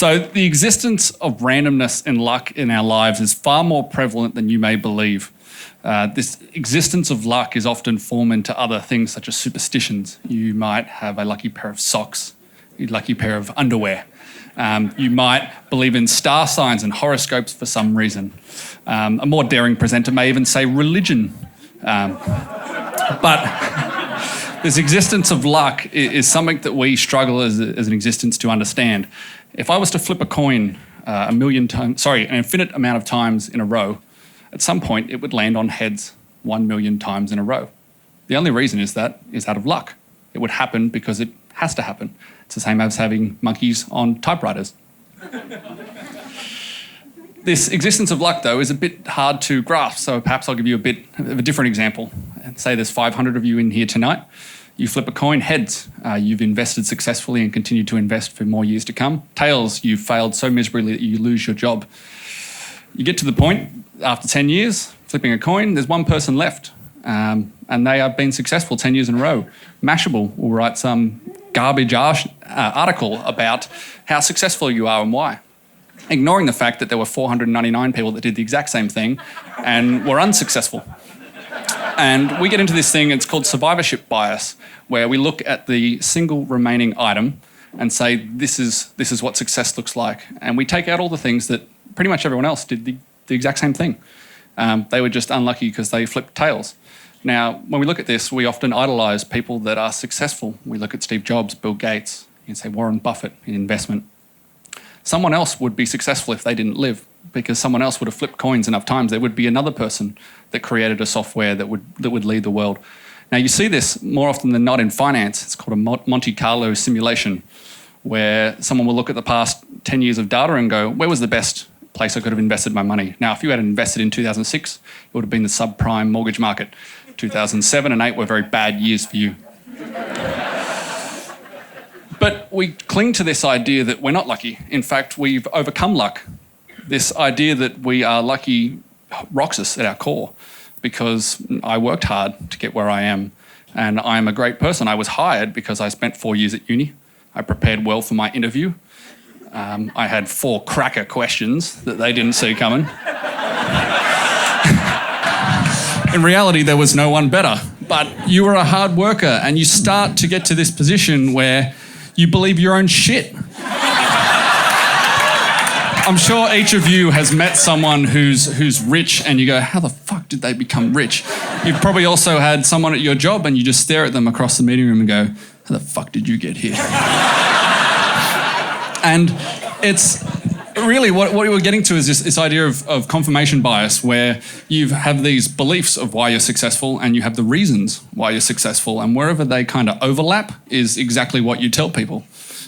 So the existence of randomness and luck in our lives is far more prevalent than you may believe. This existence of luck is often formed into other things such as superstitions. You might have a lucky pair of socks, a lucky pair of underwear. You might believe in star signs and horoscopes for some reason. A more daring presenter may even say religion. But this existence of luck is something that we struggle as an existence to understand. If I was to flip a coin an infinite amount of times in a row, at some point it would land on heads 1 million times in a row. The only reason is out of luck. It would happen because it has to happen. It's the same as having monkeys on typewriters. This existence of luck, though, is a bit hard to grasp, so perhaps I'll give you a bit of a different example. And say there's 500 of you in here tonight. You flip a coin, heads, you've invested successfully and continue to invest for more years to come. Tails, you've failed so miserably that you lose your job. You get to the point, after 10 years, flipping a coin, there's one person left, and they have been successful 10 years in a row. Mashable will write some garbage article about how successful you are and why, ignoring the fact that there were 499 people that did the exact same thing and were unsuccessful. And we get into this thing, it's called survivorship bias, where we look at the single remaining item and say, this is what success looks like. And we take out all the things that pretty much everyone else did the exact same thing. They were just unlucky because they flipped tails. Now, when we look at this, we often idolise people that are successful. We look at Steve Jobs, Bill Gates, you can say Warren Buffett in investment. Someone else would be successful if they didn't live, because someone else would have flipped coins enough times. There would be another person that created a software that would lead the world. Now, you see this more often than not in finance. It's called a Monte Carlo simulation, where someone will look at the past 10 years of data and go, where was the best place I could have invested my money? Now, if you had invested in 2006, it would have been the subprime mortgage market. 2007 and 2008 were very bad years for you. But we cling to this idea that we're not lucky. In fact, we've overcome luck. This idea that we are lucky rocks us at our core, because I worked hard to get where I am, and I am a great person. I was hired because I spent 4 years at uni. I prepared well for my interview. I had 4 cracker questions that they didn't see coming. In reality, there was no one better. But you were a hard worker, and you start to get to this position where you believe your own shit. I'm sure each of you has met someone who's rich, and you go, how the fuck did they become rich? You've probably also had someone at your job and you just stare at them across the meeting room and go, how the fuck did you get here? And it's really what we were getting to is this idea of confirmation bias, where you have these beliefs of why you're successful and you have the reasons why you're successful, and wherever they kind of overlap is exactly what you tell people.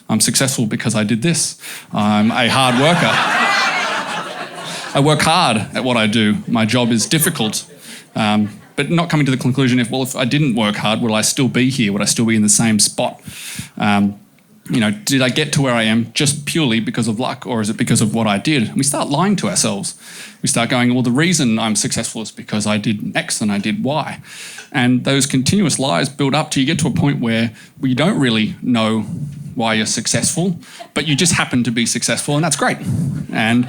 I'm successful because I did this. I'm a hard worker. I work hard at what I do. My job is difficult. But not coming to the conclusion if I didn't work hard, would I still be here? Would I still be in the same spot? Did I get to where I am just purely because of luck, or is it because of what I did? And we start lying to ourselves. We start going, well, the reason I'm successful is because I did X and I did Y. And those continuous lies build up till you get to a point where you don't really know why you're successful, but you just happen to be successful, and that's great. And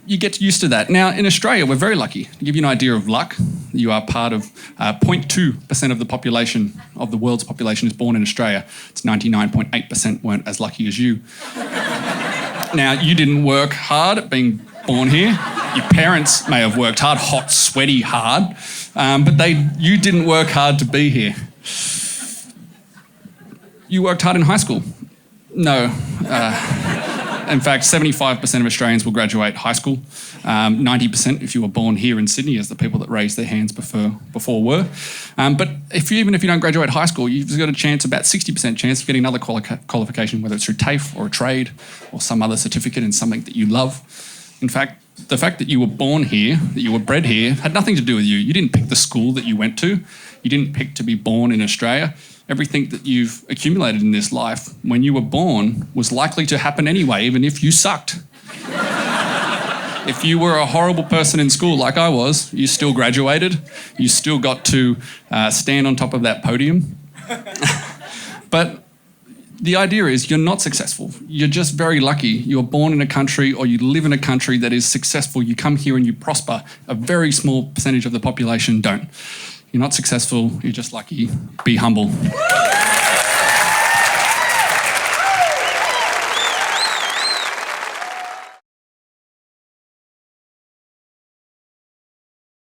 you get used to that. Now, in Australia, we're very lucky. To give you an idea of luck, you are part of 0.2% of the population, of the world's population, is born in Australia. It's 99.8% weren't as lucky as you. Now, you didn't work hard at being born here. Your parents may have worked hard, hot, sweaty, hard, but you didn't work hard to be here. You worked hard in high school? No. In fact, 75% of Australians will graduate high school. 90% if you were born here in Sydney, as the people that raised their hands before were. But even if you don't graduate high school, you've got a chance, about 60% chance of getting another qualification, whether it's through TAFE or a trade or some other certificate in something that you love. In fact, the fact that you were born here, that you were bred here, had nothing to do with you. You didn't pick the school that you went to. You didn't pick to be born in Australia. Everything that you've accumulated in this life, when you were born, was likely to happen anyway, even if you sucked. If you were a horrible person in school like I was, you still graduated. You still got to stand on top of that podium. But The idea is you're not successful. You're just very lucky. You're born in a country or you live in a country that is successful. You come here and you prosper. A very small percentage of the population don't. You're not successful. You're just lucky. Be humble.